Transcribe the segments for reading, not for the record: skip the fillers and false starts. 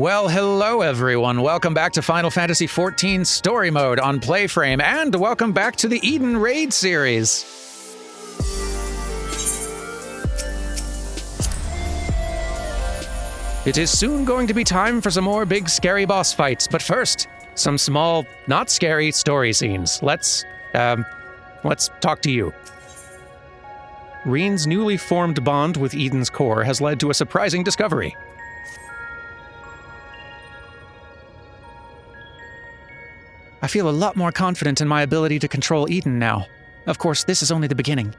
Well, hello everyone. Welcome back to Final Fantasy XIV Story Mode on PlayFrame, and welcome back to the Eden Raid series. It is soon going to be time for some more big scary boss fights, but first, some small, not scary story scenes. Let's talk to you. Reen's newly formed bond with Eden's core has led to a surprising discovery. I feel a lot more confident in my ability to control Eden now. Of course, this is only the beginning.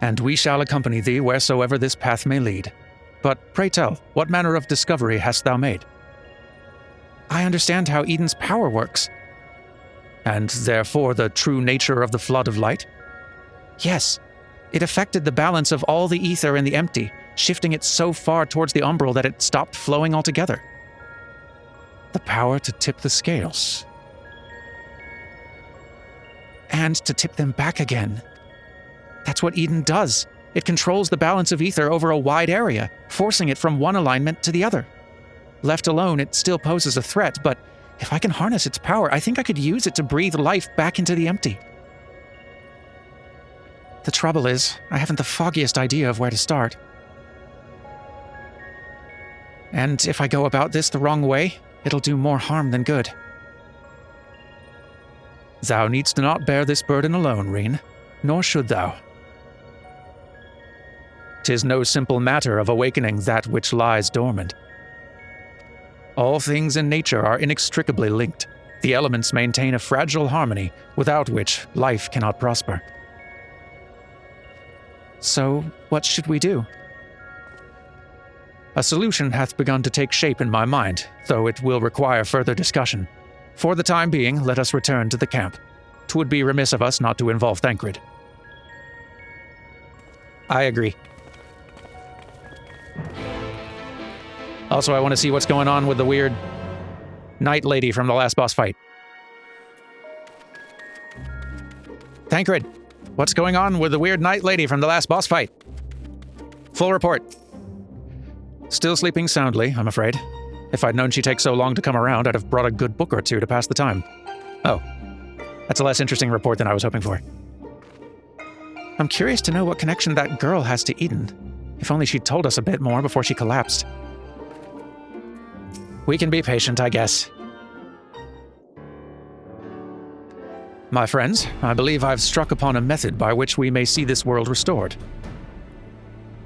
And we shall accompany thee wheresoever this path may lead. But pray tell, what manner of discovery hast thou made? I understand how Eden's power works. And therefore the true nature of the flood of light? Yes. It affected the balance of all the ether in the empty, shifting it so far towards the umbral that it stopped flowing altogether. The power to tip the scales. And to tip them back again. That's what Eden does. It controls the balance of ether over a wide area, forcing it from one alignment to the other. Left alone, it still poses a threat, but if I can harness its power, I think I could use it to breathe life back into the empty. The trouble is, I haven't the foggiest idea of where to start. And if I go about this the wrong way, it'll do more harm than good. Thou needst not bear this burden alone, Reen, nor should thou. 'Tis no simple matter of awakening that which lies dormant. All things in nature are inextricably linked. The elements maintain a fragile harmony, without which life cannot prosper. So, what should we do? A solution hath begun to take shape in my mind, though it will require further discussion. For the time being, let us return to the camp. 'Twould be remiss of us not to involve Thancred. I agree. Also, I want to see what's going on with the weird Night Lady from the last boss fight. Thancred, what's going on with the weird Night Lady from the last boss fight? Full report. Still sleeping soundly, I'm afraid. If I'd known she'd take so long to come around, I'd have brought a good book or two to pass the time. Oh, that's a less interesting report than I was hoping for. I'm curious to know what connection that girl has to Eden. If only she'd told us a bit more before she collapsed. We can be patient, I guess. My friends, I believe I've struck upon a method by which we may see this world restored.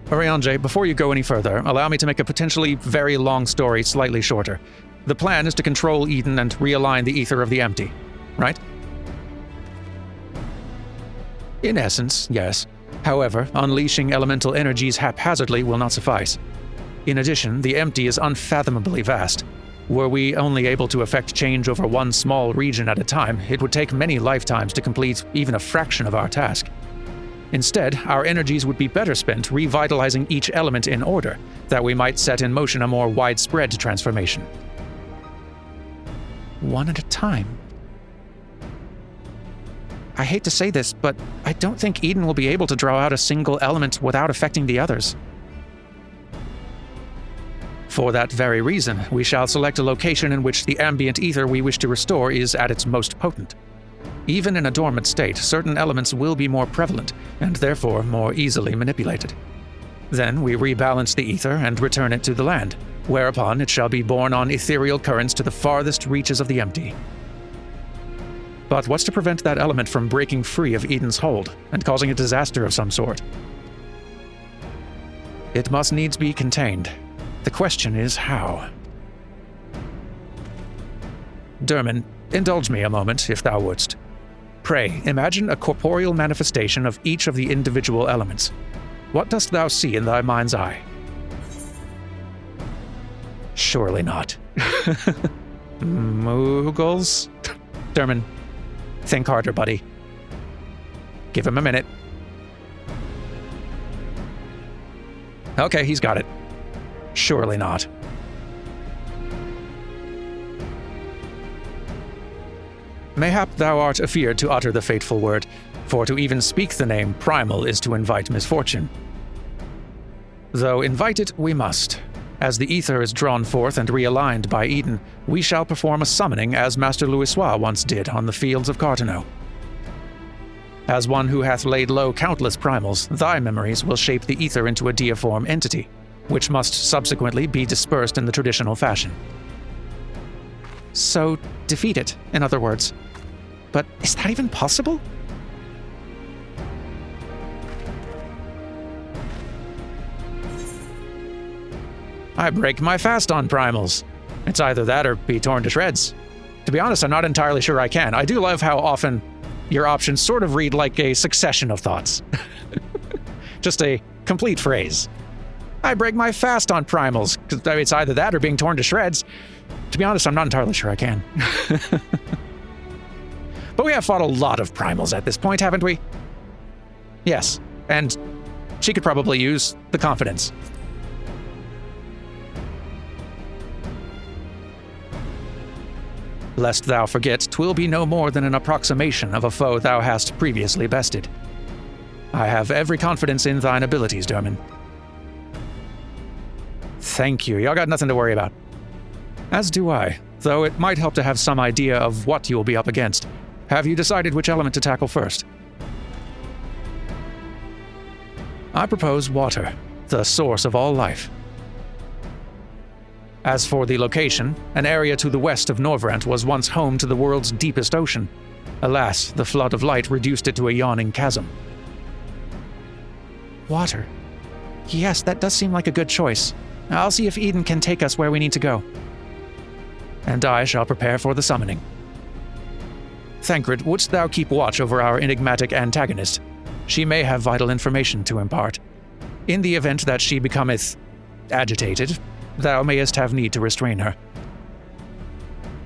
Oriange, before you go any further, allow me to make a potentially very long story slightly shorter. The plan is to control Eden and realign the ether of the empty, right? In essence, yes. However, unleashing elemental energies haphazardly will not suffice. In addition, the empty is unfathomably vast. Were we only able to effect change over one small region at a time, it would take many lifetimes to complete even a fraction of our task. Instead, our energies would be better spent revitalizing each element in order, that we might set in motion a more widespread transformation. One at a time. I hate to say this, but I don't think Eden will be able to draw out a single element without affecting the others. For that very reason, we shall select a location in which the ambient ether we wish to restore is at its most potent. Even in a dormant state, certain elements will be more prevalent, and therefore more easily manipulated. Then we rebalance the ether and return it to the land, whereupon it shall be borne on ethereal currents to the farthest reaches of the empty. But what's to prevent that element from breaking free of Eden's hold and causing a disaster of some sort? It must needs be contained. The question is how. Durmin, indulge me a moment, if thou wouldst. Pray, imagine a corporeal manifestation of each of the individual elements. What dost thou see in thy mind's eye? Surely not. Moogles? Durmin, think harder, buddy. Give him a minute. Okay, he's got it. Surely not. Mayhap thou art afeard to utter the fateful word, for to even speak the name primal is to invite misfortune. Though invite it we must. As the ether is drawn forth and realigned by Eden, we shall perform a summoning as Master Louisoix once did on the fields of Carteneau. As one who hath laid low countless primals, thy memories will shape the ether into a deiform entity, which must subsequently be dispersed in the traditional fashion. So, defeat it, in other words. But is that even possible? I break my fast on primals. It's either that or be torn to shreds. To be honest, I'm not entirely sure I can. I do love how often your options sort of read like a succession of thoughts. Just a complete phrase. I break my fast on primals. It's either that or being torn to shreds. To be honest, I'm not entirely sure I can. But we have fought a lot of primals at this point, haven't we? Yes, and she could probably use the confidence. Lest thou forget, 'twill be no more than an approximation of a foe thou hast previously bested. I have every confidence in thine abilities, Durmin. Thank you. Y'all got nothing to worry about. As do I, though it might help to have some idea of what you'll be up against. Have you decided which element to tackle first? I propose water, the source of all life. As for the location, an area to the west of Norvrant was once home to the world's deepest ocean. Alas, the flood of light reduced it to a yawning chasm. Water. Yes, that does seem like a good choice. I'll see if Eden can take us where we need to go. And I shall prepare for the summoning. Thancred, wouldst thou keep watch over our enigmatic antagonist? She may have vital information to impart. In the event that she becometh agitated, thou mayest have need to restrain her.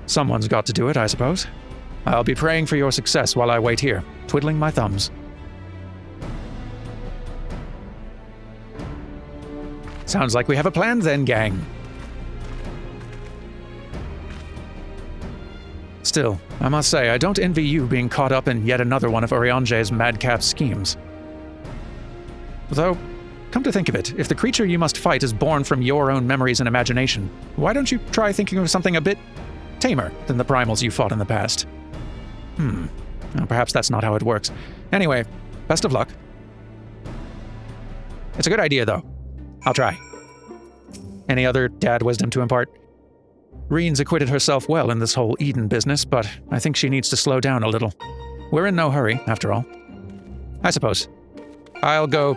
Someone's got to do it, I suppose. I'll be praying for your success while I wait here, twiddling my thumbs. Sounds like we have a plan then, gang. Still, I must say, I don't envy you being caught up in yet another one of Urianger's madcap schemes. Though, come to think of it, if the creature you must fight is born from your own memories and imagination, why don't you try thinking of something a bit tamer than the primals you fought in the past? Well, perhaps that's not how it works. Anyway, best of luck. It's a good idea, though. I'll try. Any other dad wisdom to impart? Reen's acquitted herself well in this whole Eden business, but I think she needs to slow down a little. We're in no hurry, after all. I suppose. I'll go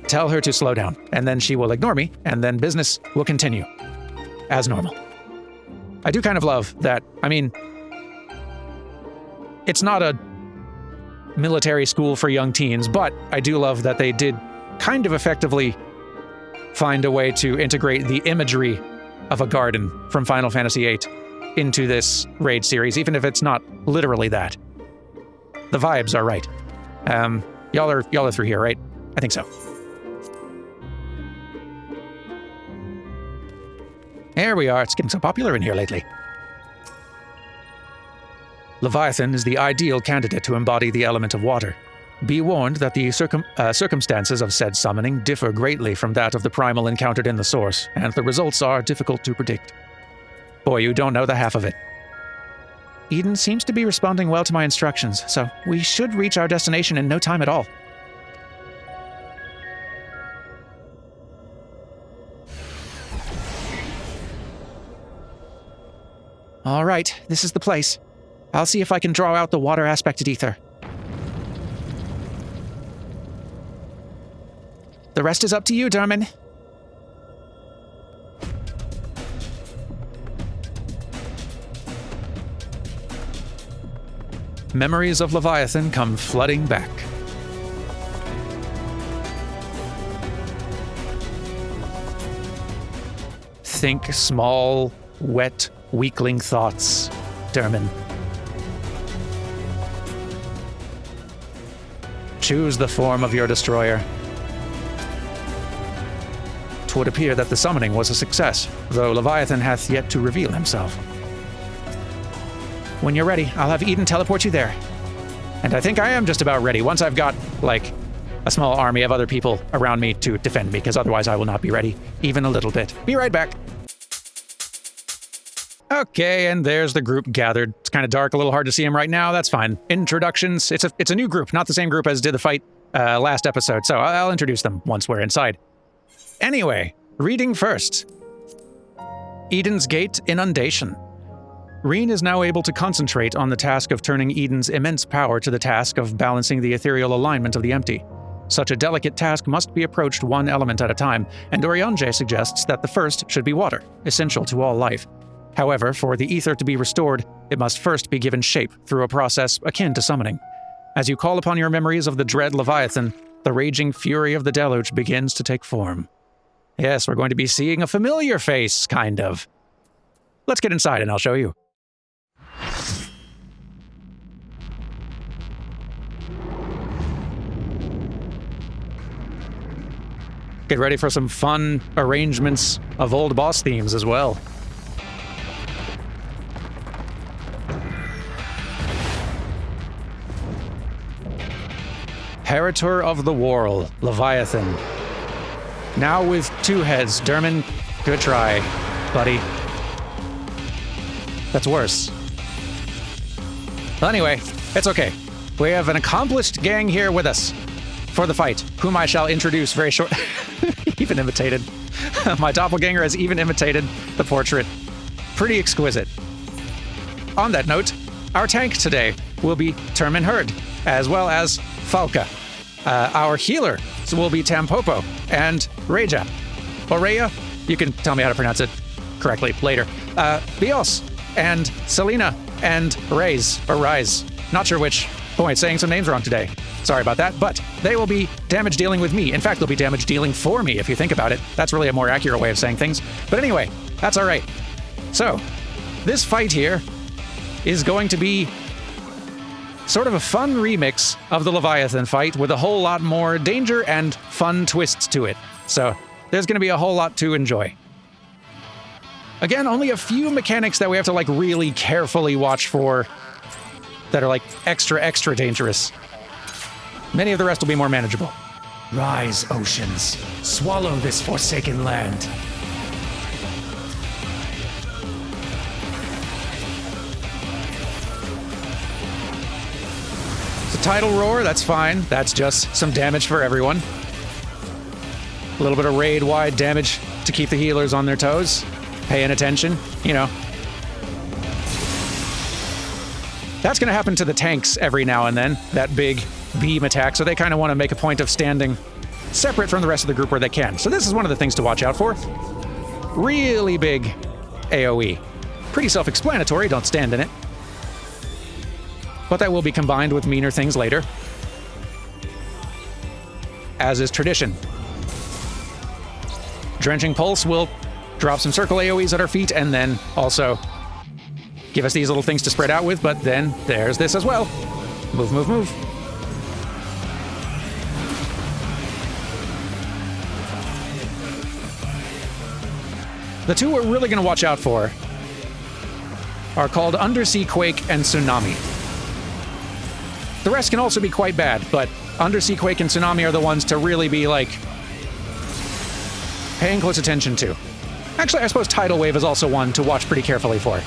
tell her to slow down, and then she will ignore me, and then business will continue. As normal. I do kind of love that, it's not a military school for young teens, but I do love that they did kind of effectively find a way to integrate the imagery of a garden from Final Fantasy VIII into this raid series, even if it's not literally that. The vibes are right. Y'all are through here, right? I think so. There we are. It's getting so popular in here lately. Leviathan is the ideal candidate to embody the element of water. Be warned that the circumstances of said summoning differ greatly from that of the primal encountered in the source, and the results are difficult to predict. Boy, you don't know the half of it. Eden seems to be responding well to my instructions, so we should reach our destination in no time at all. All right, this is the place. I'll see if I can draw out the water-aspected ether. The rest is up to you, Durmin. Memories of Leviathan come flooding back. Think small, wet, weakling thoughts, Durmin. Choose the form of your destroyer. 'Twould appear that the summoning was a success, though Leviathan hath yet to reveal himself. When you're ready, I'll have Eden teleport you there. And I think I am just about ready, once I've got, a small army of other people around me to defend me, because otherwise I will not be ready, even a little bit. Be right back. Okay, and there's the group gathered. It's kind of dark, a little hard to see them right now. That's fine. Introductions. It's a new group, not the same group as did the fight last episode, so I'll introduce them once we're inside. Anyway, reading first. Eden's Gate Inundation. Reen is now able to concentrate on the task of turning Eden's immense power to the task of balancing the ethereal alignment of the empty. Such a delicate task must be approached one element at a time, and Oriange suggests that the first should be water, essential to all life. However, for the ether to be restored, it must first be given shape through a process akin to summoning. As you call upon your memories of the dread Leviathan, the raging fury of the deluge begins to take form. Yes, we're going to be seeing a familiar face, kind of. Let's get inside and I'll show you. Get ready for some fun arrangements of old boss themes as well. Heritor of the Whorl, Leviathan. Now with 2 heads, Durmin, good try, buddy. That's worse. Well, anyway, it's okay. We have an accomplished gang here with us for the fight, whom I shall introduce very short. Even imitated. My doppelganger has even imitated the portrait. Pretty exquisite. On that note, our tank today will be Termin Herd, as well as Falca. Our healer will be Tampopo and Reja. Or Rhea? You can tell me how to pronounce it correctly later. Bios and Selena and Rise. Not sure which. Boy, saying some names wrong today. Sorry about that, but they will be damage dealing with me. In fact, they'll be damage dealing for me, if you think about it. That's really a more accurate way of saying things. But anyway, that's all right. So, this fight here is going to be sort of a fun remix of the Leviathan fight with a whole lot more danger and fun twists to it. So, there's going to be a whole lot to enjoy. Again, only a few mechanics that we have to really carefully watch for that are extra dangerous. Many of the rest will be more manageable. Rise, oceans. Swallow this forsaken land. It's a tidal roar, that's fine. That's just some damage for everyone. A little bit of raid-wide damage to keep the healers on their toes, paying attention, you know. That's going to happen to the tanks every now and then, that big beam attack, so they kind of want to make a point of standing separate from the rest of the group where they can. So this is one of the things to watch out for. Really big AoE. Pretty self-explanatory, don't stand in it. But that will be combined with meaner things later, as is tradition. Drenching Pulse will drop some circle AoEs at our feet, and then also give us these little things to spread out with, but then there's this as well. Move, move, move. The two we're really going to watch out for are called Undersea Quake and Tsunami. The rest can also be quite bad, but Undersea Quake and Tsunami are the ones to really be, paying close attention to. Actually, I suppose Tidal Wave is also one to watch pretty carefully for.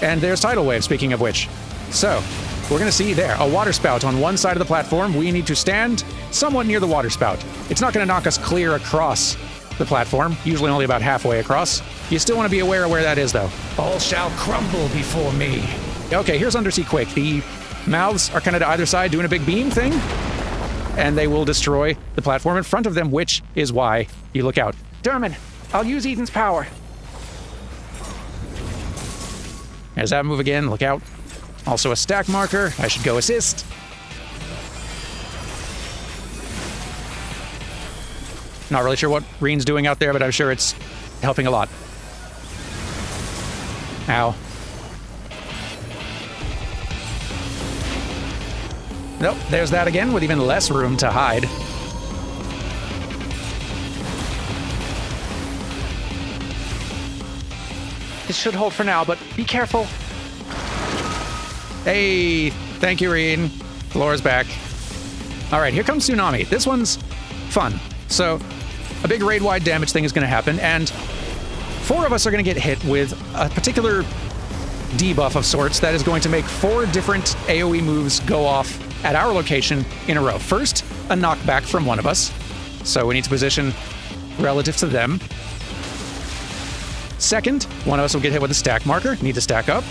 And there's Tidal Wave, speaking of which. So, we're going to see there, a water spout on one side of the platform. We need to stand somewhat near the water spout. It's not going to knock us clear across the platform, usually only about halfway across. You still want to be aware of where that is, though. All shall crumble before me. Okay, here's Undersea Quake. The mouths are kind of to either side doing a big beam thing, and they will destroy the platform in front of them, which is why you look out. Durmin, I'll use Eden's power. There's that move again, look out. Also a stack marker, I should go assist. Not really sure what Reen's doing out there, but I'm sure it's helping a lot. Ow. Nope, there's that again, with even less room to hide. This should hold for now, but be careful. Hey, thank you, Reen. Floor's back. All right, here comes Tsunami. This one's fun. So a big raid-wide damage thing is going to happen, and 4 of us are going to get hit with a particular debuff of sorts that is going to make 4 different AoE moves go off at our location in a row. First, a knockback from one of us. So we need to position relative to them. Second, one of us will get hit with a stack marker. Need to stack up.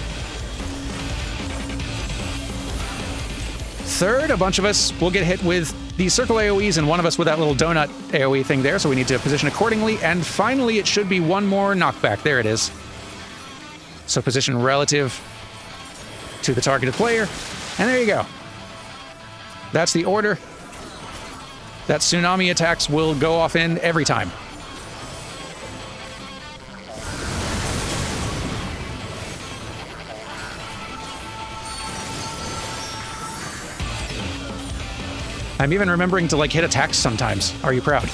Third, a bunch of us will get hit with the circle AoEs and one of us with that little donut AoE thing there, so we need to position accordingly. And finally, it should be one more knockback. There it is. So position relative to the targeted player. And there you go. That's the order that Tsunami attacks will go off in every time. I'm even remembering to, like, hit attacks sometimes. Are you proud?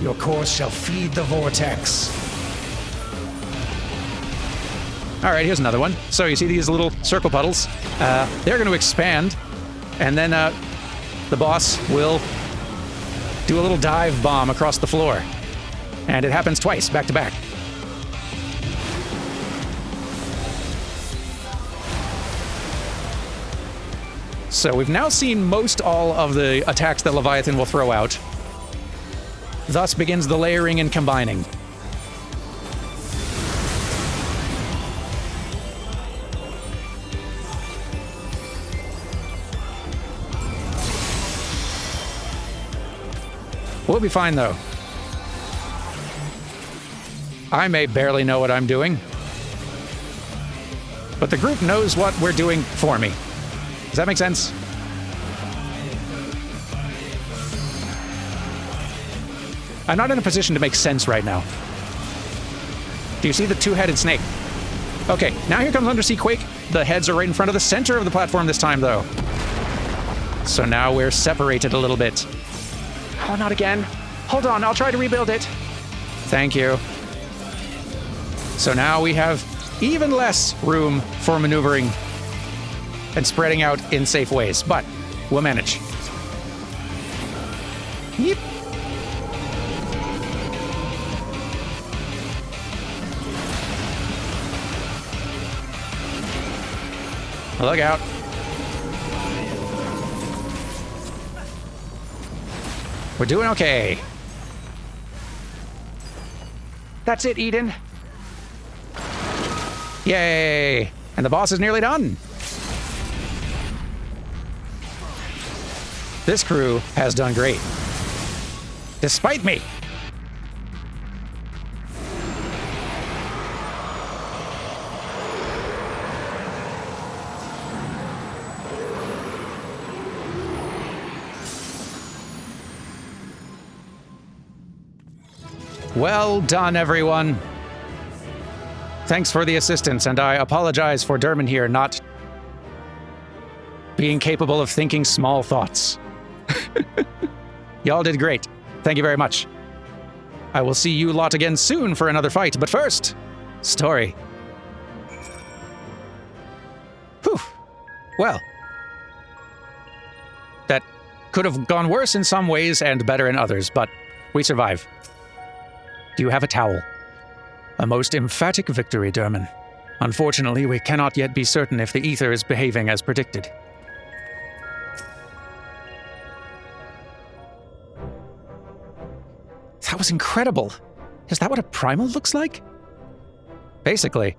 Your course shall feed the vortex. All right, here's another one. So you see these little circle puddles? They're going to expand, and then the boss will do a little dive bomb across the floor. And it happens twice, back to back. So we've now seen most all of the attacks that Leviathan will throw out. Thus begins the layering and combining. We'll be fine, though. I may barely know what I'm doing, but the group knows what we're doing for me. Does that make sense? I'm not in a position to make sense right now. Do you see the two-headed snake? Okay, now here comes Undersea Quake. The heads are right in front of the center of the platform this time, though. So now we're separated a little bit. Oh, not again. Hold on, I'll try to rebuild it. Thank you. So now we have even less room for maneuvering and spreading out in safe ways, but we'll manage. Yep. Look out. We're doing okay. That's it, Eden. Yay! And the boss is nearly done. This crew has done great. Despite me. Well done, everyone. Thanks for the assistance, and I apologize for Durmin here not being capable of thinking small thoughts. Y'all did great. Thank you very much. I will see you lot again soon for another fight, but first, story. Whew. Well, that could have gone worse in some ways and better in others, but we survive. Do you have a towel? A most emphatic victory, Durmin. Unfortunately, we cannot yet be certain if the ether is behaving as predicted. That was incredible. Is that what a primal looks like? Basically.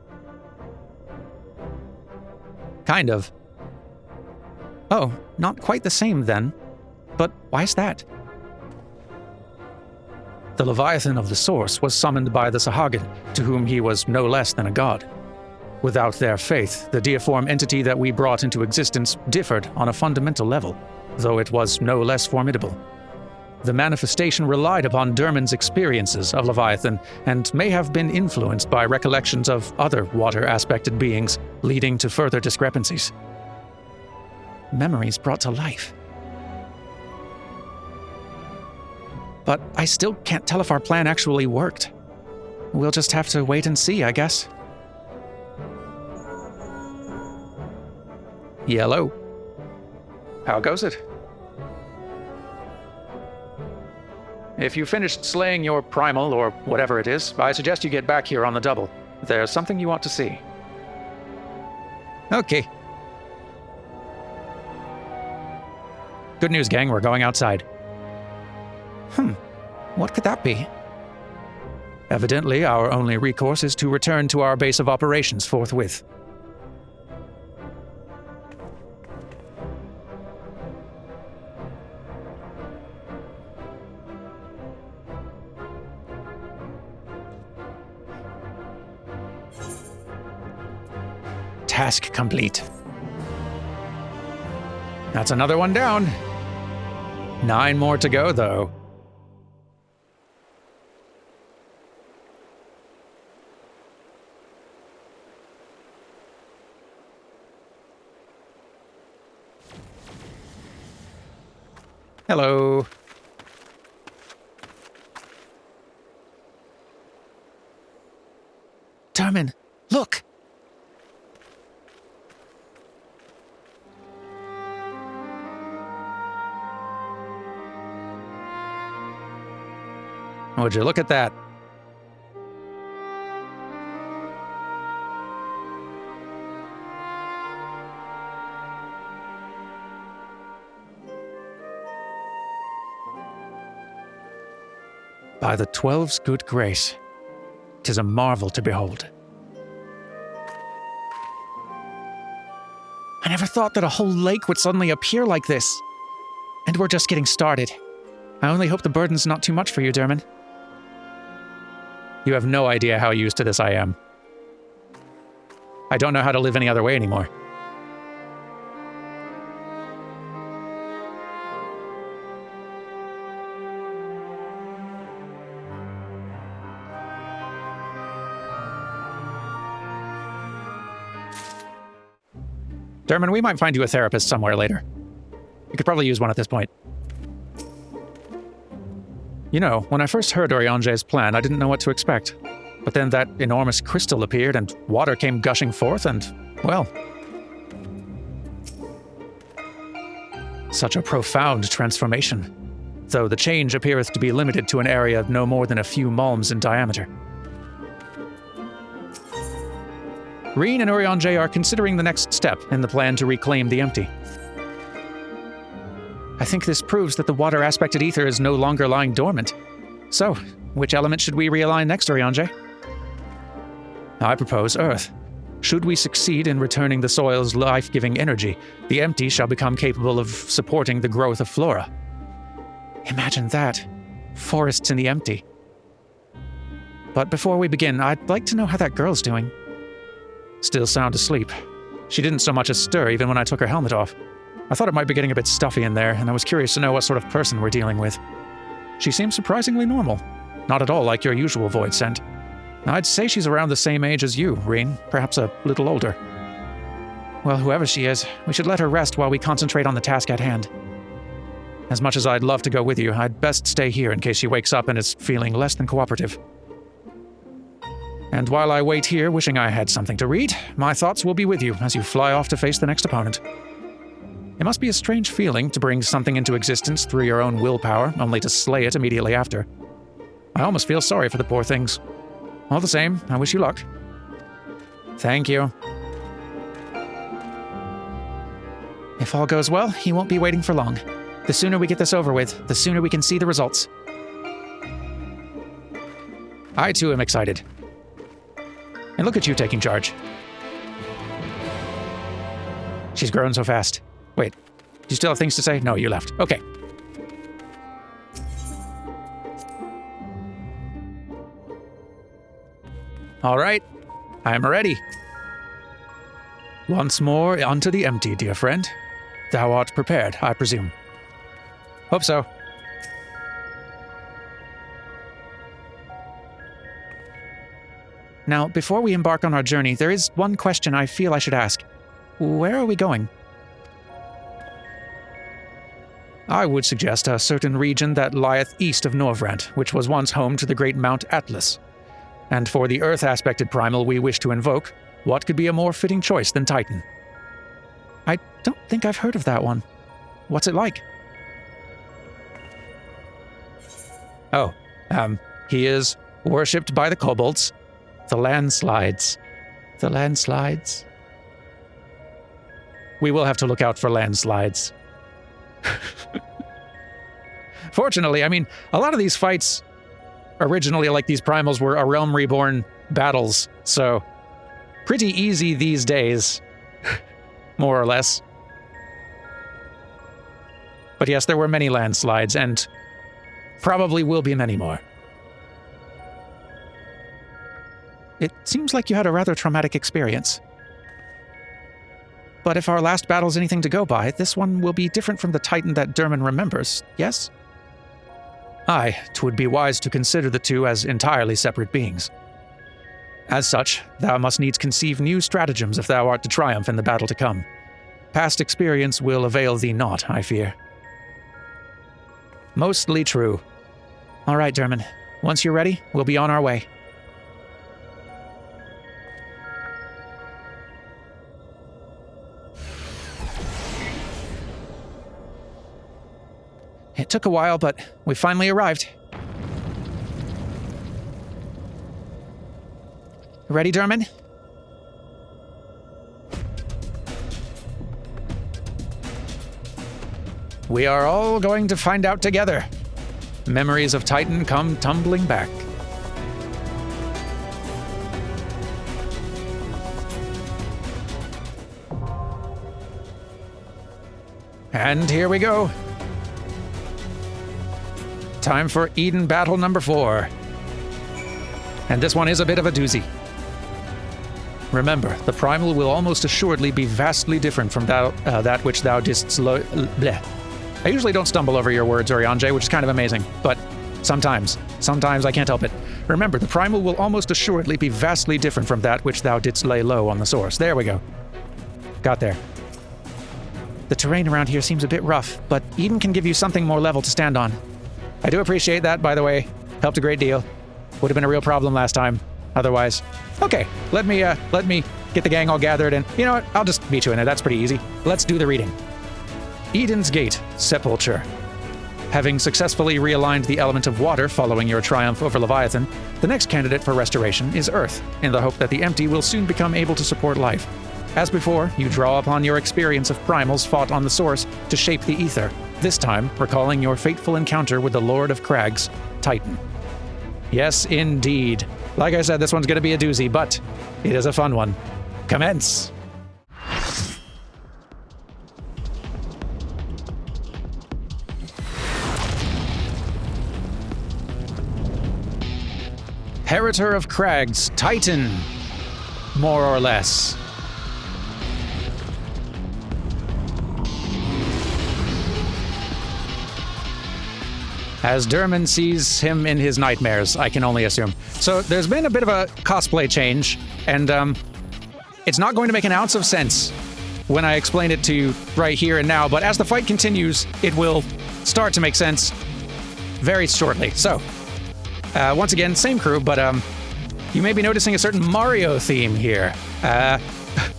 Kind of. Oh, not quite the same then. But why is that? The Leviathan of the Source was summoned by the Sahagin, to whom he was no less than a god. Without their faith, the deiform entity that we brought into existence differed on a fundamental level, though it was no less formidable. The manifestation relied upon Durmin's experiences of Leviathan and may have been influenced by recollections of other water-aspected beings, leading to further discrepancies. Memories brought to life. But I still can't tell if our plan actually worked. We'll just have to wait and see, I guess. Yellow. How goes it? If you finished slaying your primal, or whatever it is, I suggest you get back here on the double. There's something you ought to see. Okay. Good news, gang, we're going outside. What could that be? Evidently, our only recourse is to return to our base of operations forthwith. Task complete. That's another one down. 9 more to go, though. Hello. Durmin, look! Would you look at that? By the 12's good grace, 'tis a marvel to behold. I never thought that a whole lake would suddenly appear like this. And we're just getting started. I only hope the burden's not too much for you, Durmin. You have no idea how used to this I am. I don't know how to live any other way anymore. Durmin, we might find you a therapist somewhere later. You could probably use one at this point. You know, when I first heard Urianger's plan, I didn't know what to expect. But then that enormous crystal appeared and water came gushing forth and, well... such a profound transformation. Though the change appeareth to be limited to an area of no more than a few malms in diameter. Reen and Urianger are considering the next step in the plan to reclaim the empty. I think this proves that the water-aspected ether is no longer lying dormant. So, which element should we realign next, Urianger? I propose Earth. Should we succeed in returning the soil's life-giving energy, the empty shall become capable of supporting the growth of flora. Imagine that. Forests in the empty. But before we begin, I'd like to know how that girl's doing. Still sound asleep. She didn't so much as stir even when I took her helmet off. I thought it might be getting a bit stuffy in there, and I was curious to know what sort of person we're dealing with. She seems surprisingly normal. Not at all like your usual void scent. I'd say she's around the same age as you, Reen, perhaps a little older. Well, whoever she is, we should let her rest while we concentrate on the task at hand. As much as I'd love to go with you, I'd best stay here in case she wakes up and is feeling less than cooperative. And while I wait here wishing I had something to read, my thoughts will be with you as you fly off to face the next opponent. It must be a strange feeling to bring something into existence through your own willpower, only to slay it immediately after. I almost feel sorry for the poor things. All the same, I wish you luck. Thank you. If all goes well, he won't be waiting for long. The sooner we get this over with, the sooner we can see the results. I too am excited. And look at you taking charge. She's grown so fast. Wait, do you still have things to say? No, you left. Okay. All right, I am ready. Once more unto the empty, dear friend. Thou art prepared, I presume. Hope so. Now, before we embark on our journey, there is one question I feel I should ask. Where are we going? I would suggest a certain region that lieth east of Norvrant, which was once home to the great Mount Atlas. And for the Earth-aspected primal we wish to invoke, what could be a more fitting choice than Titan? I don't think I've heard of that one. What's it like? Oh, he is worshipped by the kobolds. The landslides. The landslides? We will have to look out for landslides. Fortunately, I mean, a lot of these fights originally, like these primals, were a Realm Reborn battles, so pretty easy these days, more or less. But yes, there were many landslides, and probably will be many more. It seems like you had a rather traumatic experience. But if our last battle's anything to go by, this one will be different from the Titan that Durmin remembers, yes? Aye, 'twould be wise to consider the two as entirely separate beings. As such, thou must needs conceive new stratagems if thou art to triumph in the battle to come. Past experience will avail thee naught, I fear. Mostly true. All right, Durmin. Once you're ready, we'll be on our way. It took a while, but we finally arrived. Ready, Durmin? We are all going to find out together. Memories of Titan come tumbling back. And here we go. Time for Eden battle number 4. And this one is a bit of a doozy. Remember, the primal will almost assuredly be vastly different from that which thou didst bleh. I usually don't stumble over your words, Orianjay, which is kind of amazing, but sometimes I can't help it. Remember, the primal will almost assuredly be vastly different from that which thou didst lay low on the source. There we go. Got there. The terrain around here seems a bit rough, but Eden can give you something more level to stand on. I do appreciate that, by the way. Helped a great deal. Would have been a real problem last time, otherwise. Okay, let me get the gang all gathered, and you know what? I'll just meet you in there. That's pretty easy. Let's do the reading. Eden's Gate, Sepulture. Having successfully realigned the element of water following your triumph over Leviathan, the next candidate for restoration is Earth, in the hope that the empty will soon become able to support life. As before, you draw upon your experience of primals fought on the source to shape the ether, this time recalling your fateful encounter with the Lord of Crags, Titan. Yes, indeed. Like I said, this one's going to be a doozy, but it is a fun one. Commence! Heritor of Crags, Titan, more or less. As Durmin sees him in his nightmares, I can only assume. So there's been a bit of a cosplay change, and it's not going to make an ounce of sense when I explain it to you right here and now, but as the fight continues, it will start to make sense very shortly. So, once again, same crew, but you may be noticing a certain Mario theme here.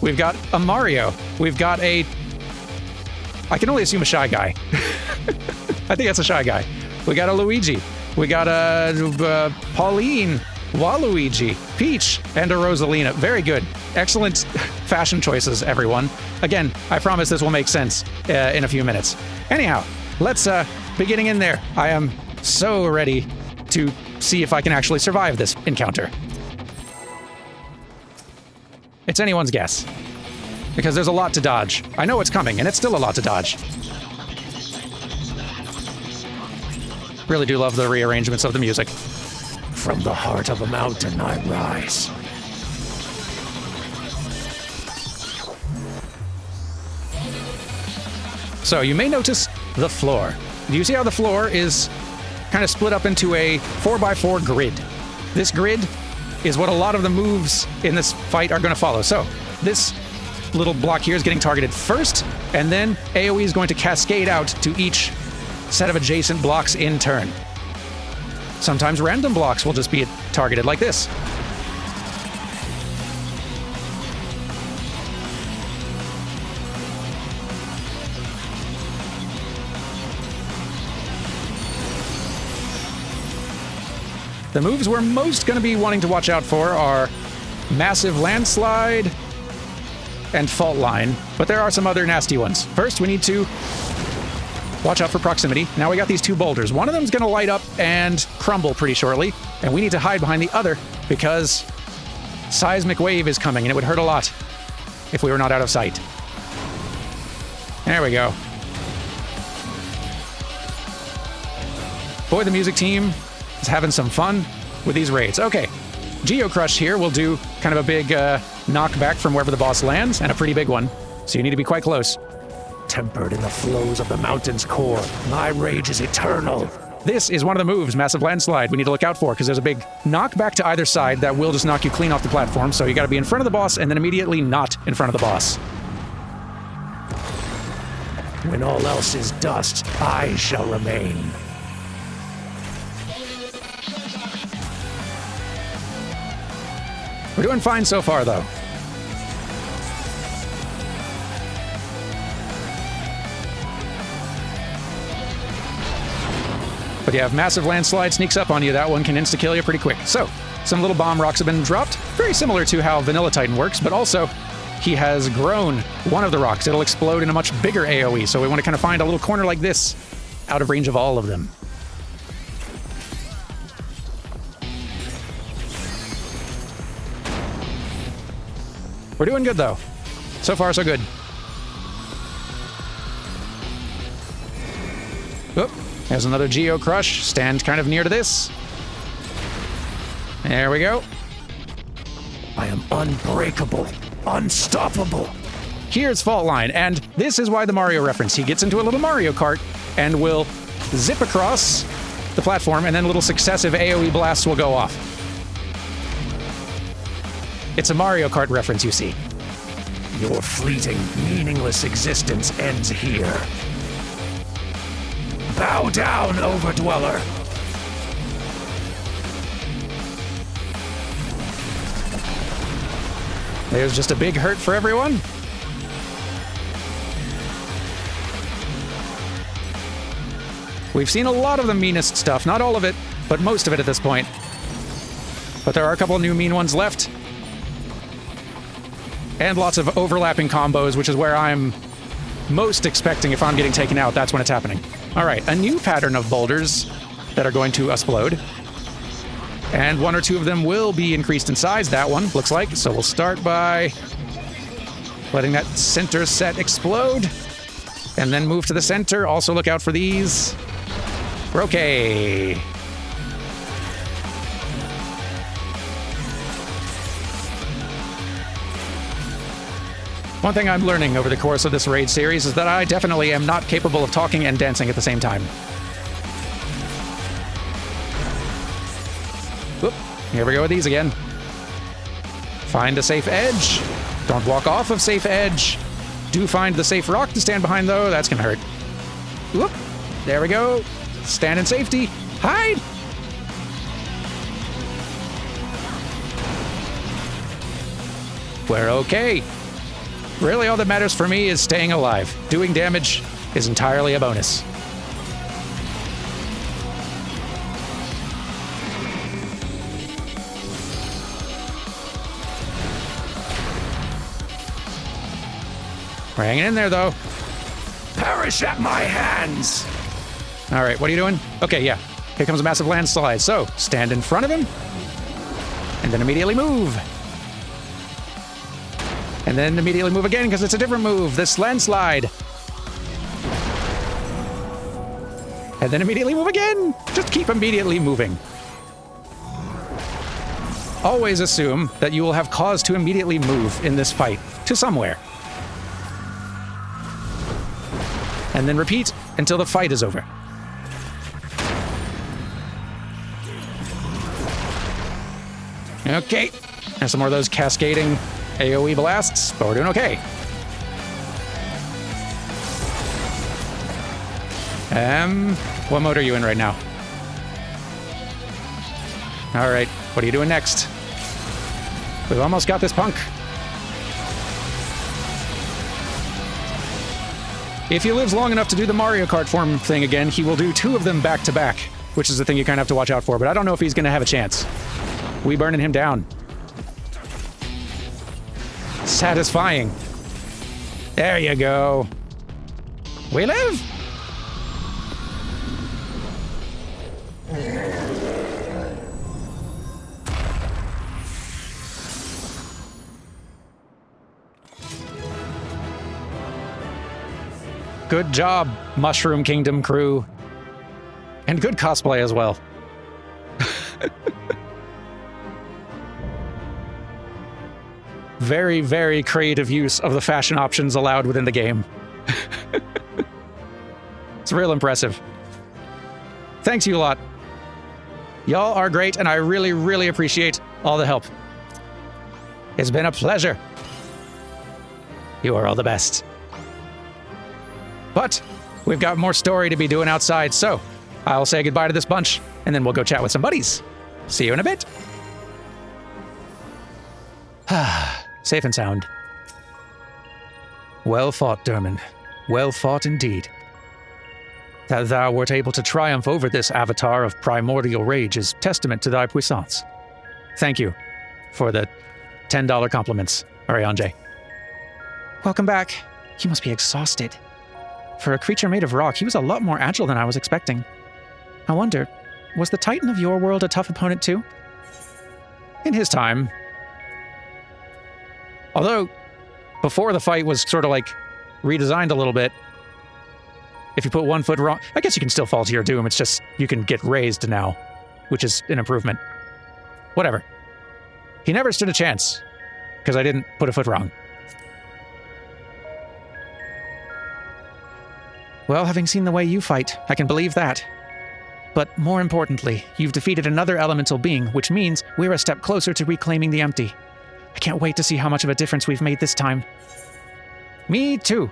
We've got a Mario. We've got a... I can only assume a Shy Guy. I think that's a Shy Guy. We got a Luigi. We got a Pauline, Waluigi, Peach, and a Rosalina. Very good. Excellent fashion choices, everyone. Again, I promise this will make sense in a few minutes. Anyhow, let's be getting in there. I am so ready to see if I can actually survive this encounter. It's anyone's guess, because there's a lot to dodge. I know it's coming, and it's still a lot to dodge. Really do love the rearrangements of the music. From the heart of a mountain I rise. So you may notice the floor. Do you see how the floor is kind of split up into a 4x4 grid? This grid is what a lot of the moves in this fight are going to follow. So this little block here is getting targeted first, and then AoE is going to cascade out to each set of adjacent blocks in turn. Sometimes random blocks will just be targeted like this. The moves we're most going to be wanting to watch out for are Massive Landslide and Fault Line, but there are some other nasty ones. First, we need to watch out for proximity. Now we got these two boulders. One of them's going to light up and crumble pretty shortly, and we need to hide behind the other because Seismic Wave is coming, and it would hurt a lot if we were not out of sight. There we go. Boy, the music team is having some fun with these raids. Okay, Geocrush here will do kind of a big knockback from wherever the boss lands, and a pretty big one, so you need to be quite close. Tempered in the flows of the mountain's core, my rage is eternal. This is one of the moves, Massive Landslide, we need to look out for, because there's a big knockback to either side that will just knock you clean off the platform, so you gotta be in front of the boss and then immediately not in front of the boss. When all else is dust, I shall remain. We're doing fine so far, though. But yeah, if Massive Landslide sneaks up on you, that one can insta-kill you pretty quick. So, some little bomb rocks have been dropped, very similar to how Vanilla Titan works, but also he has grown one of the rocks. It'll explode in a much bigger AoE, so we want to kind of find a little corner like this, out of range of all of them. We're doing good, though. So far, so good. Oop, there's another Geo Crush. Stand kind of near to this. There we go. I am unbreakable, unstoppable. Here's Fault Line, and this is why the Mario reference. He gets into a little Mario Kart and will zip across the platform, and then little successive AoE blasts will go off. It's a Mario Kart reference, you see. Your fleeting, meaningless existence ends here. Bow down, Overdweller. There's just a big hurt for everyone. We've seen a lot of the meanest stuff. Not all of it, but most of it at this point. But there are a couple of new mean ones left. And lots of overlapping combos, which is where I'm most expecting if I'm getting taken out, that's when it's happening. All right, a new pattern of boulders that are going to explode. And one or two of them will be increased in size, that one, looks like. So we'll start by letting that center set explode. And then move to the center. Also look out for these. We're okay. One thing I'm learning over the course of this raid series is that I definitely am not capable of talking and dancing at the same time. Whoop, here we go with these again. Find a safe edge. Don't walk off of safe edge. Do find the safe rock to stand behind, though. That's gonna hurt. Whoop, there we go. Stand in safety. Hide! We're okay. Really, all that matters for me is staying alive. Doing damage is entirely a bonus. We're hanging in there, though. Perish at my hands! All right, what are you doing? Okay, yeah. Here comes a massive landslide. So, stand in front of him, and then immediately move. And then immediately move again, because it's a different move. This landslide. And then immediately move again. Just keep immediately moving. Always assume that you will have cause to immediately move in this fight to somewhere. And then repeat until the fight is over. Okay. And some more of those cascading AoE blasts, but we're doing okay. What mode are you in right now? All right, what are you doing next? We've almost got this punk. If he lives long enough to do the Mario Kart form thing again, he will do two of them back to back. which is the thing you kind of have to watch out for, but I don't know if he's going to have a chance. We burning him down. Satisfying. There you go. We live! Good job, Mushroom Kingdom crew. And good cosplay as well. Very, very creative use of the fashion options allowed within the game. It's real impressive. Thanks, you lot. Y'all are great, and I really, really appreciate all the help. It's been a pleasure. You are all the best. But we've got more story to be doing outside, so I'll say goodbye to this bunch, and then we'll go chat with some buddies. See you in a bit. Safe and sound. Well fought, Durmin. Well fought indeed. That thou wert able to triumph over this avatar of primordial rage is testament to thy puissance. Thank you for the $10 compliments, Arianje. Welcome back. You must be exhausted. For a creature made of rock, he was a lot more agile than I was expecting. I wonder, was the Titan of your world a tough opponent too? In his time. Although, before the fight was sort of like redesigned a little bit, if you put 1 foot wrong, I guess you can still fall to your doom. It's just you can get raised now, which is an improvement. Whatever. He never stood a chance because I didn't put a foot wrong. Well, having seen the way you fight, I can believe that. But more importantly, you've defeated another elemental being, which means we're a step closer to reclaiming the empty. I can't wait to see how much of a difference we've made this time. Me too.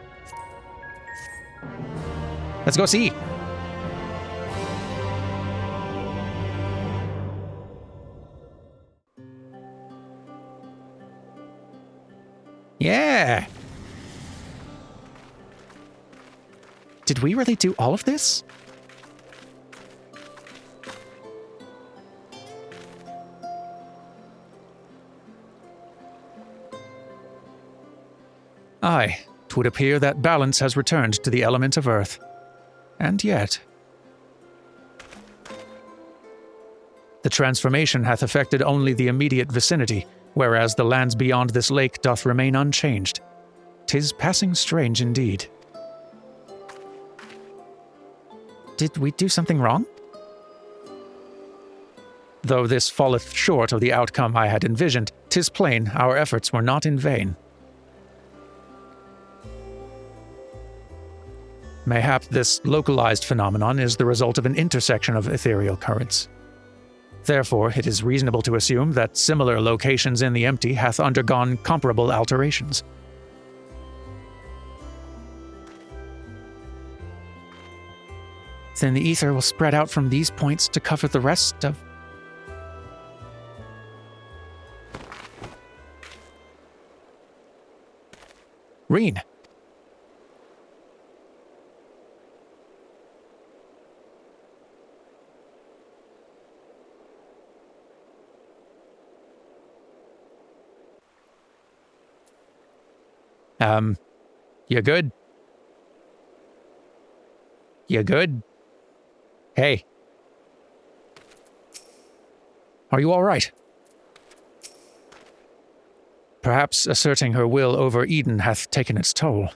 Let's go see. Yeah. Did we really do all of this? Aye, 'twould appear that balance has returned to the element of earth. And yet... The transformation hath affected only the immediate vicinity, whereas the lands beyond this lake doth remain unchanged. 'Tis passing strange indeed. Did we do something wrong? Though this falleth short of the outcome I had envisioned, 'tis plain our efforts were not in vain. Mayhap this localized phenomenon is the result of an intersection of ethereal currents. Therefore, it is reasonable to assume that similar locations in the empty hath undergone comparable alterations. Then the ether will spread out from these points to cover the rest of... Reen. You good? You good? Hey. Are you all right? Perhaps asserting her will over Eden hath taken its toll.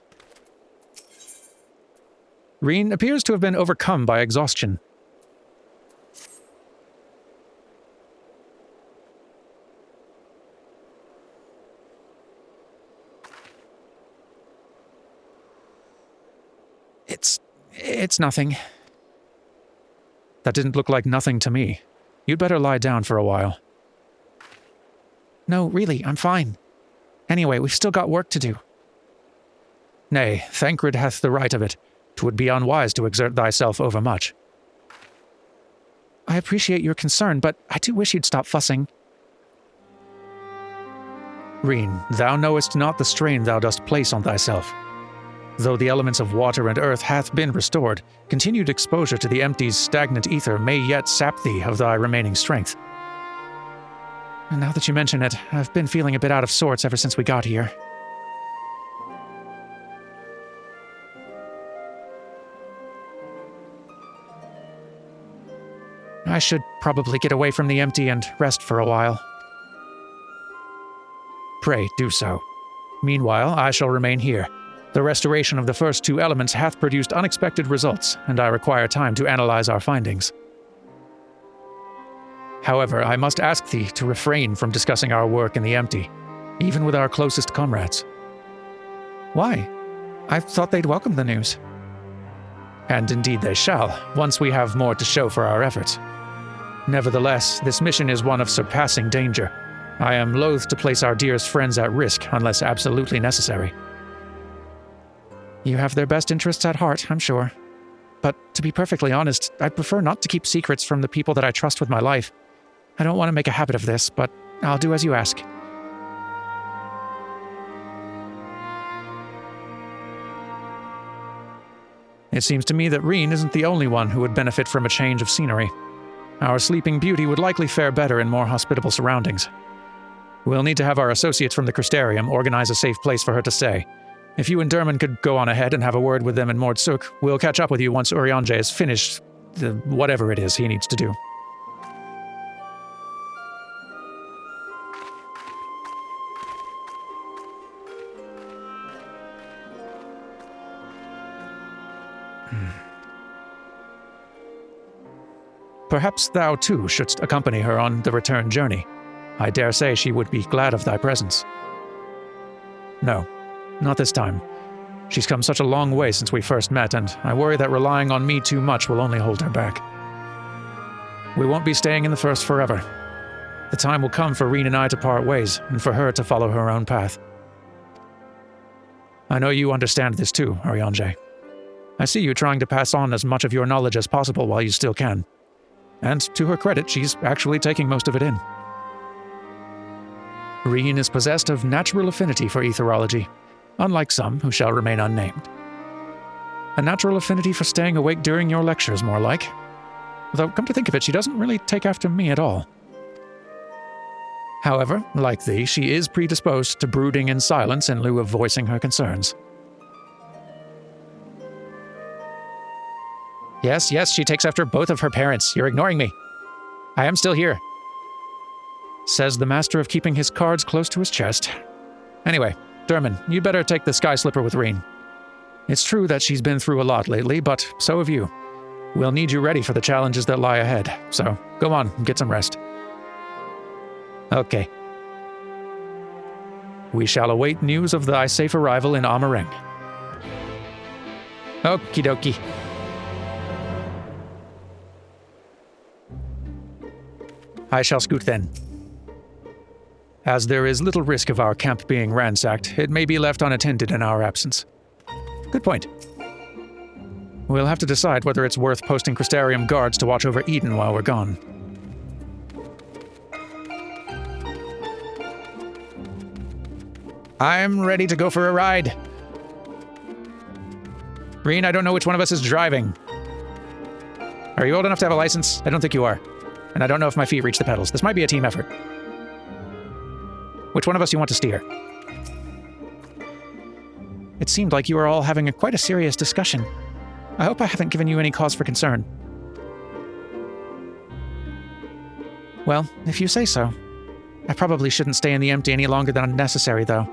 Reen appears to have been overcome by exhaustion. It's nothing. That didn't look like nothing to me. You'd better lie down for a while. No, really, I'm fine. Anyway, we've still got work to do. Nay, Thancred hath the right of it. 'Twould be unwise to exert thyself overmuch. I appreciate your concern, but I do wish you'd stop fussing. Reen, thou knowest not the strain thou dost place on thyself. Though the elements of water and earth hath been restored, continued exposure to the empty's stagnant ether may yet sap thee of thy remaining strength. And now that you mention it, I've been feeling a bit out of sorts ever since we got here. I should probably get away from the empty and rest for a while. Pray, do so. Meanwhile, I shall remain here. The restoration of the first two elements hath produced unexpected results, and I require time to analyze our findings. However, I must ask thee to refrain from discussing our work in the empty, even with our closest comrades. Why? I thought they'd welcome the news. And indeed they shall, once we have more to show for our efforts. Nevertheless, this mission is one of surpassing danger. I am loath to place our dearest friends at risk unless absolutely necessary. You have their best interests at heart, I'm sure. But to be perfectly honest, I'd prefer not to keep secrets from the people that I trust with my life. I don't want to make a habit of this, but I'll do as you ask. It seems to me that Reen isn't the only one who would benefit from a change of scenery. Our sleeping beauty would likely fare better in more hospitable surroundings. We'll need to have our associates from the Crystarium organize a safe place for her to stay. If you and Durmin could go on ahead and have a word with them in Mordsuk, we'll catch up with you once Urianger has finished whatever it is he needs to do. Perhaps thou too shouldst accompany her on the return journey. I dare say she would be glad of thy presence. No, not this time. She's come such a long way since we first met, and I worry that relying on me too much will only hold her back. We won't be staying in the First forever. The time will come for Reen and I to part ways, and for her to follow her own path. I know you understand this too, Urianger. I see you trying to pass on as much of your knowledge as possible while you still can. And to her credit, she's actually taking most of it in. Reen is possessed of natural affinity for etherology, unlike some who shall remain unnamed. A natural affinity for staying awake during your lectures, more like. Though, come to think of it, she doesn't really take after me at all. However, like thee, she is predisposed to brooding in silence in lieu of voicing her concerns. Yes, she takes after both of her parents. You're ignoring me. I am still here. Says the master of keeping his cards close to his chest. Anyway, Durmin, you'd better take the Sky Slipper with Reen. It's true that she's been through a lot lately, but so have you. We'll need you ready for the challenges that lie ahead, so go on and get some rest. Okay. We shall await news of thy safe arrival in Amareng. Okie dokie. I shall scoot then. As there is little risk of our camp being ransacked, it may be left unattended in our absence. Good point. We'll have to decide whether it's worth posting Crystarium guards to watch over Eden while we're gone. I'm ready to go for a ride. Reen, I don't know which one of us is driving. Are you old enough to have a license? I don't think you are. And I don't know if my feet reach the pedals. This might be a team effort. Which one of us you want to steer? It seemed like you were all having quite a serious discussion. I hope I haven't given you any cause for concern. Well, if you say so. I probably shouldn't stay in the empty any longer than necessary, though.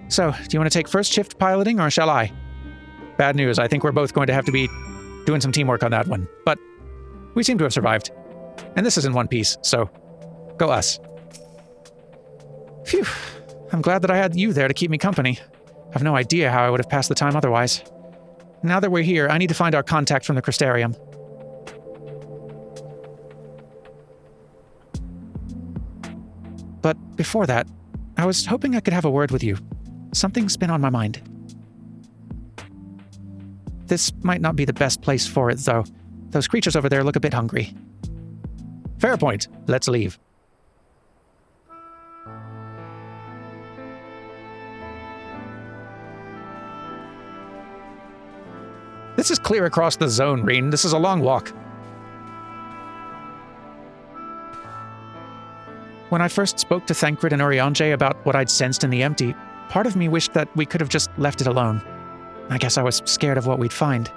So, do you want to take first shift piloting, or shall I? Bad news, I think we're both going to have to be doing some teamwork on that one. But we seem to have survived. And this is in one piece, so go us. Phew, I'm glad that I had you there to keep me company. I've no idea how I would have passed the time otherwise. Now that we're here, I need to find our contact from the Crystarium. But before that, I was hoping I could have a word with you. Something's been on my mind. This might not be the best place for it, though. Those creatures over there look a bit hungry. Fair point. Let's leave. This is clear across the zone, Reen. This is a long walk. When I first spoke to Thancred and Urianger about what I'd sensed in the empty, part of me wished that we could have just left it alone. I guess I was scared of what we'd find.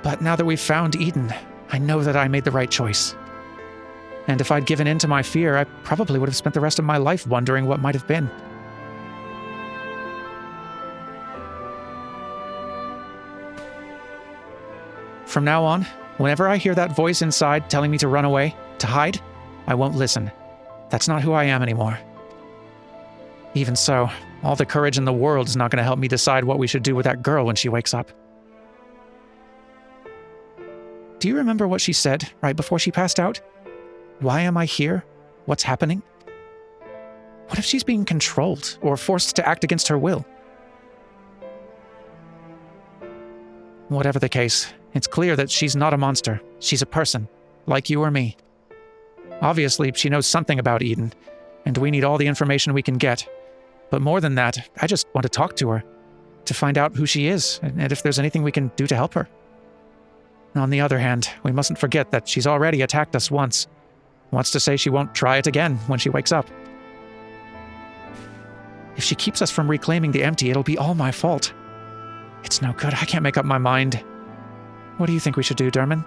But now that we've found Eden, I know that I made the right choice. And if I'd given in to my fear, I probably would have spent the rest of my life wondering what might have been. From now on, whenever I hear that voice inside telling me to run away, to hide, I won't listen. That's not who I am anymore. Even so, all the courage in the world is not going to help me decide what we should do with that girl when she wakes up. Do you remember what she said right before she passed out? Why am I here? What's happening? What if she's being controlled or forced to act against her will? Whatever the case, it's clear that she's not a monster. She's a person, like you or me. Obviously, she knows something about Eden, and we need all the information we can get. But more than that, I just want to talk to her, to find out who she is, and if there's anything we can do to help her. On the other hand, we mustn't forget that she's already attacked us once. Wants to say she won't try it again when she wakes up. If she keeps us from reclaiming the empty, it'll be all my fault. It's no good, I can't make up my mind. What do you think we should do, Durmin?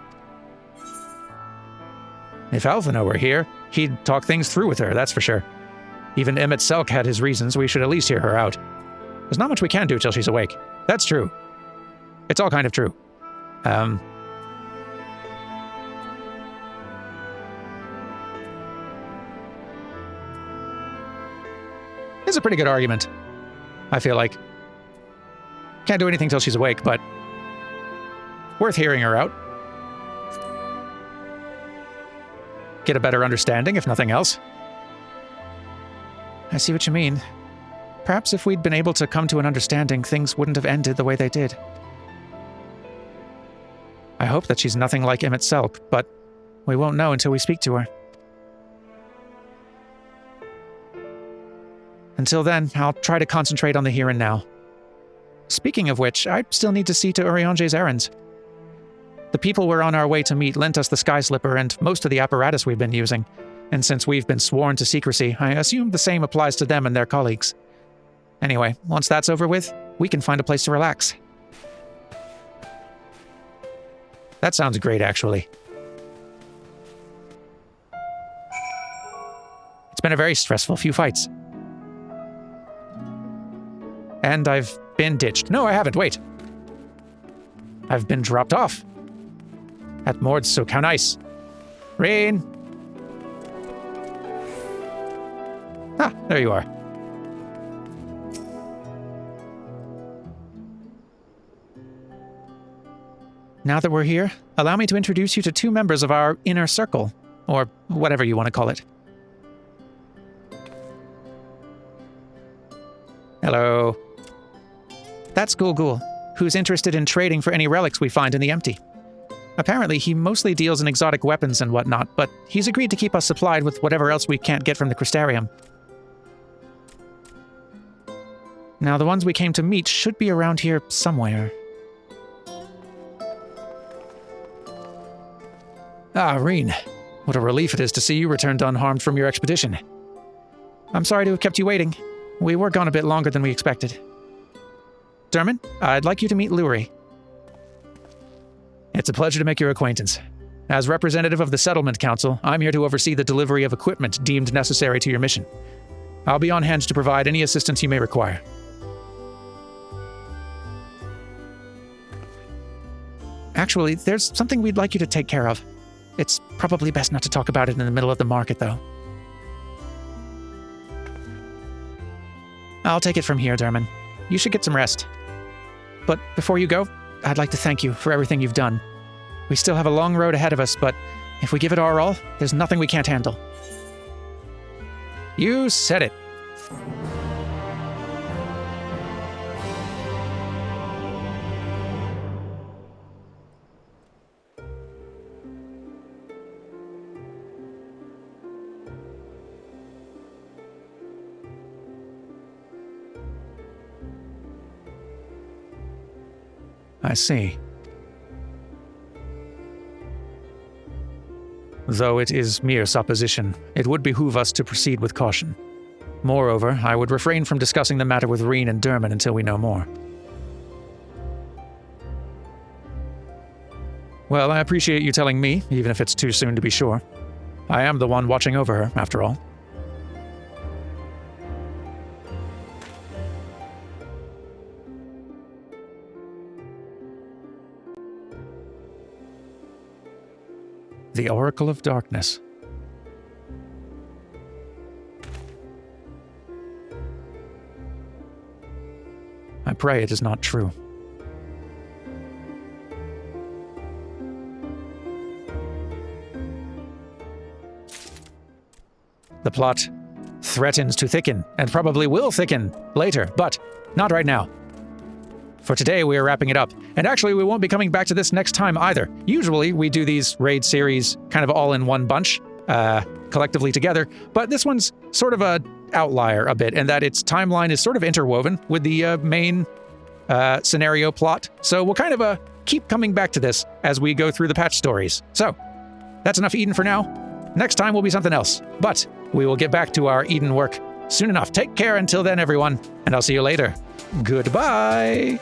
If Alphina were here, he'd talk things through with her, that's for sure. Even Emmett Selk had his reasons, we should at least hear her out. There's not much we can do till she's awake. That's true. It's all kind of true. It's a pretty good argument, I feel like. Can't do anything till she's awake, but worth hearing her out. Get a better understanding, if nothing else. I see what you mean. Perhaps if we'd been able to come to an understanding, things wouldn't have ended the way they did. I hope that she's nothing like Emmett Selk, but we won't know until we speak to her. Until then, I'll try to concentrate on the here and now. Speaking of which, I still need to see to Urianger's errands. The people we're on our way to meet lent us the Sky Slipper and most of the apparatus we've been using, and since we've been sworn to secrecy, I assume the same applies to them and their colleagues. Anyway, once that's over with, we can find a place to relax. That sounds great, actually. It's been a very stressful few fights. And I've been ditched. No, I haven't, wait. I've been dropped off. At Mordsook, how nice. Rain! Ah, there you are. Now that we're here, allow me to introduce you to two members of our inner circle, or whatever you want to call it. Hello. That's Gul, who's interested in trading for any relics we find in the empty. Apparently, he mostly deals in exotic weapons and whatnot, but he's agreed to keep us supplied with whatever else we can't get from the Crystarium. Now, the ones we came to meet should be around here somewhere. Ah, Reen. What a relief it is to see you returned unharmed from your expedition. I'm sorry to have kept you waiting. We were gone a bit longer than we expected. Durmin, I'd like you to meet Lurie. It's a pleasure to make your acquaintance. As representative of the Settlement Council, I'm here to oversee the delivery of equipment deemed necessary to your mission. I'll be on hand to provide any assistance you may require. Actually, there's something we'd like you to take care of. It's probably best not to talk about it in the middle of the market, though. I'll take it from here, Durmin. You should get some rest. But before you go, I'd like to thank you for everything you've done. We still have a long road ahead of us, but if we give it our all, there's nothing we can't handle. You said it. I see. Though it is mere supposition, it would behoove us to proceed with caution. Moreover, I would refrain from discussing the matter with Reen and Durmin until we know more. Well, I appreciate you telling me, even if it's too soon to be sure. I am the one watching over her, after all. The Oracle of Darkness. I pray it is not true. The plot threatens to thicken, and probably will thicken later, but not right now. For today, we are wrapping it up. And actually, we won't be coming back to this next time either. Usually, we do these raid series kind of all in one bunch, collectively together. But this one's sort of a outlier a bit, in that its timeline is sort of interwoven with the main scenario plot. So we'll kind of keep coming back to this as we go through the patch stories. So, that's enough Eden for now. Next time will be something else. But we will get back to our Eden work soon enough. Take care until then, everyone. And I'll see you later. Goodbye!